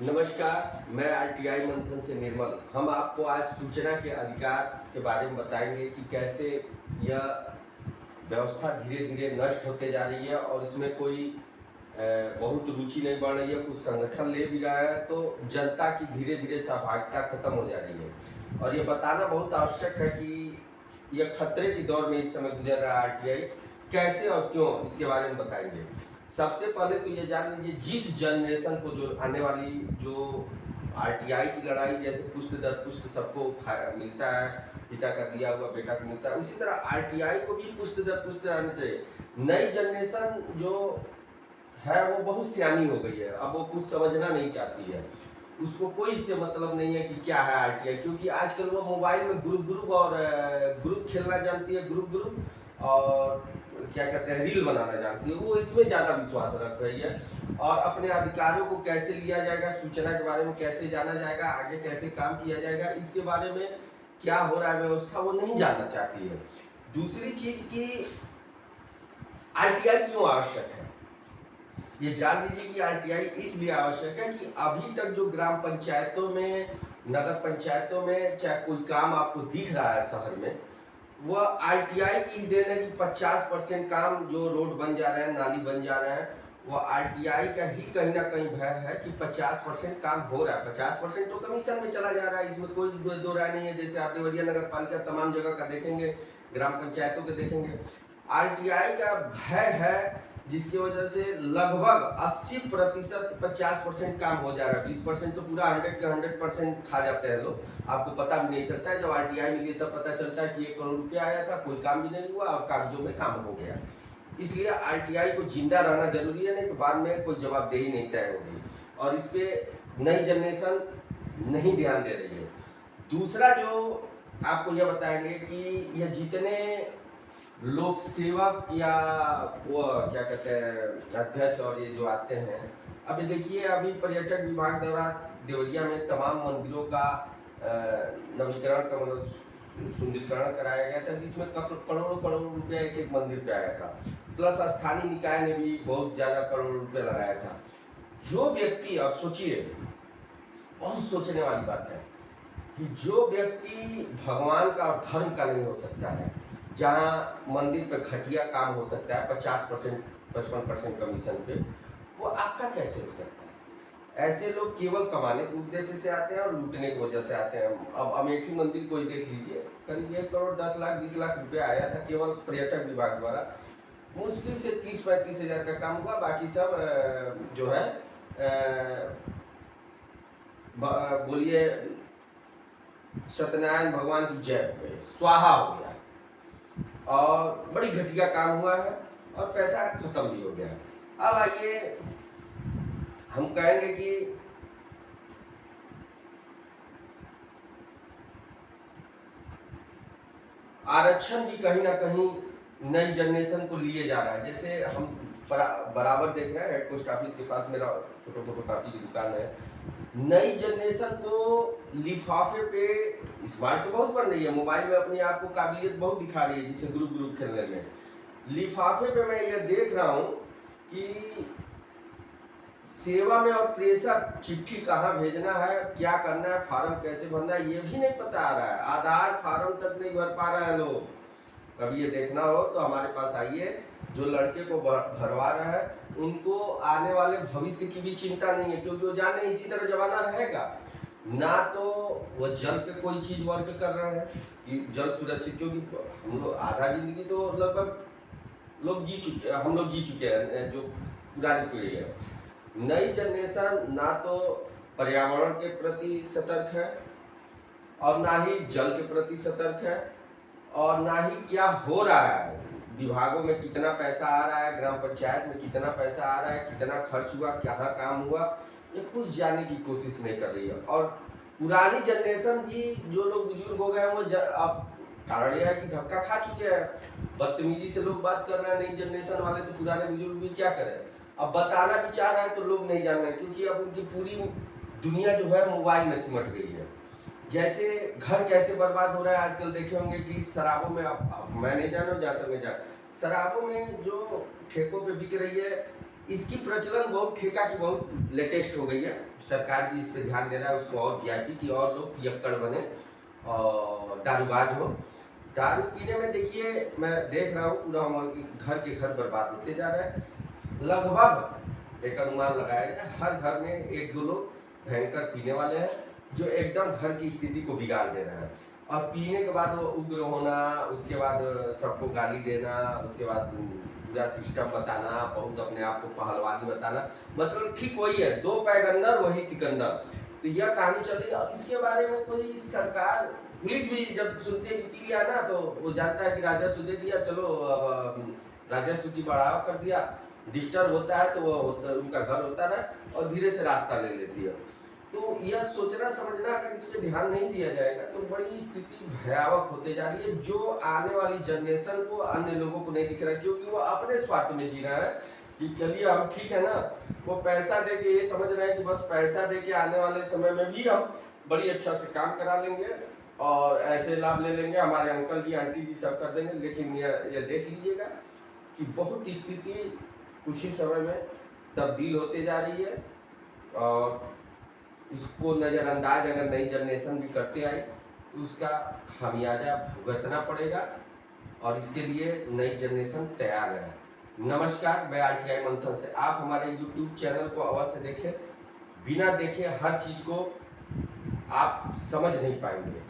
नमस्कार, मैं आरटीआई मंथन से निर्मल। हम आपको आज सूचना के अधिकार के बारे में बताएंगे कि कैसे यह व्यवस्था धीरे धीरे नष्ट होते जा रही है और इसमें कोई बहुत रुचि नहीं बढ़ रही है। कुछ संगठन ले भी रहा है तो जनता की धीरे धीरे सहभागिता खत्म हो जा रही है और ये बताना बहुत आवश्यक है कि यह खतरे के दौर में इस समय गुजर रहा है। आरटीआई कैसे और क्यों, इसके बारे में बताएंगे। सबसे पहले तो ये जान लीजिए, जिस जनरेशन को जो आने वाली जो आरटीआई की लड़ाई जैसे पुष्ट दर पुष्ट सबको मिलता है, पिता का दिया हुआ बेटा को मिलता है, उसी तरह आरटीआई को भी पुष्ट दर पुष्ट आना चाहिए। नई जनरेशन जो है वो बहुत सियानी हो गई है, अब वो कुछ समझना नहीं चाहती है, उसको कोई इससे मतलब नहीं है कि क्या है आरटीआई, क्योंकि आजकल वो मोबाइल में ग्रुप खेलना जानती है, ग्रुप और क्या कहते हैं रील बनाना जानती है, वो इसमें ज़्यादा विश्वास रख रही है। और अपने अधिकारों को कैसे लिया जाएगा, सूचना के बारे में कैसे जाना जाएगा, आगे कैसे काम किया जाएगा, इसके बारे में क्या हो रहा है व्यवस्था, वो नहीं जानना चाहती है। दूसरी चीज की आरटीआई क्यों आवश्यक है, ये जान लीजिए कि आरटीआई इसलिए आवश्यक है कि अभी तक जो ग्राम पंचायतों में, नगर पंचायतों में चाहे कोई काम आपको दिख रहा है शहर में, वह आरटीआई की देन है कि 50% काम जो रोड बन जा रहे हैं, नाली बन जा रहे हैं, वो आरटीआई का ही कहीं ना कहीं भय है कि 50% काम हो रहा है। 50% तो कमीशन में चला जा रहा है, इसमें कोई दो राय नहीं है। जैसे आप देवरिया नगर पालिका तमाम जगह का देखेंगे, ग्राम पंचायतों के देखेंगे, आरटीआई का भय है जिसकी वजह से लगभग 80% 50% काम हो जा रहा है। 20% तो पूरा 100 के 100% खा जाते हैं लोग, आपको पता भी नहीं चलता है। जब आरटीआई मिली तब पता चलता है कि 1 करोड़ रुपया आया था, कोई काम भी नहीं हुआ और कागजों में काम हो गया। इसलिए आरटीआई को जिंदा रहना जरूरी है, नहीं तो बाद में कोई जवाबदेही नहीं तय होगी और इस पे नई जनरेशन नहीं ध्यान दे रही है। दूसरा जो आपको यह बताएंगे कि यह जितने लोक सेवक या वो क्या कहते हैं अध्यक्ष और ये जो आते हैं, अभी देखिए अभी पर्यटक विभाग द्वारा देवरिया में तमाम मंदिरों का नवीकरण का मतलब सुंदरीकरण कराया गया था, जिसमें करोड़ों करोड़ रुपया एक एक मंदिर पे आया था। प्लस स्थानीय निकाय ने भी बहुत ज्यादा करोड़ रुपये लगाया था। जो व्यक्ति, अब सोचिए, बहुत सोचने वाली बात है कि जो व्यक्ति भगवान का और धर्म का नहीं हो सकता है, जहाँ मंदिर पे घटिया काम हो सकता है 50% 55% कमीशन पे, वो आपका कैसे हो सकता है? ऐसे लोग केवल कमाने के उद्देश्य से आते हैं और लूटने की वजह से आते हैं। अब अमेठी मंदिर को ही देख लीजिए, करीब 1 करोड़ 10 लाख 20 लाख रुपया आया था केवल पर्यटक विभाग द्वारा। मुश्किल से 30-35 हजार का काम हुआ, बाकी सब जो है बोलिए सत्यनारायण भगवान की जय हो गई, स्वाहा हो गया और बड़ी घटिया काम हुआ है और पैसा खत्म भी हो गया। अब आइए हम कहेंगे कि आरक्षण भी कहीं ना कहीं नई जनरेशन को लिए जा रहा है। जैसे हम बराबर देख रहे हैं, हेड पोस्ट ऑफिस के पास मेरा फोटो कॉपी की दुकान है। नई जनरेशन को लिफाफे पे स्मार्ट तो बहुत बन रही है, मोबाइल में अपने आप को काबिलियत बहुत दिखा रही है, जिसे ग्रुप खेलने में। लिफाफे पे मैं ये देख रहा हूँ कि सेवा में और प्रेषक चिट्ठी कहाँ भेजना है, क्या करना है, फार्म कैसे भरना है, ये भी नहीं पता आ रहा है। आधार फार्म तक नहीं भर पा रहे हैं लोग। कभी ये देखना हो तो हमारे पास आइए। जो लड़के को भरवा रहा है उनको आने वाले भविष्य की भी चिंता नहीं है, क्योंकि वो जाने इसी तरह जमाना रहेगा ना। तो वो जल पे कोई चीज वर्क कर रहे हैं कि जल सुरक्षित, क्योंकि हम लोग आधा जिंदगी तो लगभग लोग हम लोग जी चुके हैं, जो पुरानी पीढ़ी है। नई जनरेशन ना तो पर्यावरण के प्रति सतर्क है और ना ही जल के प्रति सतर्क है और ना ही क्या हो रहा है, विभागों में कितना पैसा आ रहा है, ग्राम पंचायत में कितना पैसा आ रहा है, कितना खर्च हुआ, कहाँ काम हुआ, ये कुछ जानने की कोशिश नहीं कर रही है। और पुरानी जनरेशन की जो लोग बुजुर्ग हो गए वो अब कारण यह है कि धक्का खा चुके हैं, बदतमीजी से लोग बात कर रहे हैं। नई जनरेशन वाले तो पुराने बुजुर्ग भी क्या करें, अब बताना भी चाह रहे हैं तो लोग नहीं जान रहे, क्योंकि अब उनकी पूरी दुनिया जो है मोबाइल में सिमट गई है। जैसे घर कैसे बर्बाद हो रहा है आजकल, देखे होंगे कि शराबों में, अब मैं नहीं जान रहा हूँ, जाते होंगे शराबों में जो ठेकों पे बिक रही है, इसकी प्रचलन बहुत ठेका की बहुत लेटेस्ट हो गई है। सरकार भी इस पे ध्यान दे रहा है, उसको और वीआईपी की और लोग पियक्कड़ बने और दारूबाज हो। दारू पीने में देखिए मैं देख रहा हूँ पूरा हमारे घर बर्बाद होते जा रहा है। लगभग एक अनुमान लगाया जाए हर घर में एक दो लोग भयंकर पीने वाले हैं जो एकदम घर की स्थिति को बिगाड़ दे रहे हैं। और पीने के बाद वो उग्र होना, उसके बाद सबको गाली देना, उसके बाद पूरा सिस्टम बताना, बहुत अपने आप को पहलवानी बताना, मतलब ठीक वही है, दो पैगंबर वही सिकंदर। तो यह कहानी चल रही है। अब इसके बारे में कोई सरकार, पुलिस भी जब सुनती है कि पी लिया ना तो वो जानता है कि राजस्व दे दिया, चलो अब राजस्व की बढ़ावा कर दिया, डिस्टर्ब होता है तो वो उनका घर होता है और धीरे से रास्ता ले लेती है। तो यह सोचना समझना अगर इस पर ध्यान नहीं दिया जाएगा तो बड़ी स्थिति भयावह होते जा रही है, जो आने वाली जनरेशन को, अन्य लोगों को नहीं दिख रहा है, क्योंकि वो अपने स्वार्थ में जी रहा है कि चलिए हम ठीक है ना। वो पैसा दे के ये समझ रहे हैं कि बस पैसा दे के आने वाले समय में भी हम बड़ी अच्छा से काम करा लेंगे और ऐसे लाभ ले लेंगे, हमारे अंकल जी आंटी जी सब कर देंगे। लेकिन यह देख लीजिएगा कि बहुत स्थिति कुछ ही समय में तब्दील होते जा रही है और इसको नज़रअंदाज अगर नई जनरेशन भी करते आए तो उसका खामियाजा भुगतना पड़ेगा और इसके लिए नई जनरेशन तैयार है। नमस्कार, मैं आरटीआई मंथन से। आप हमारे यूट्यूब चैनल को अवश्य देखें, बिना देखे हर चीज़ को आप समझ नहीं पाएंगे।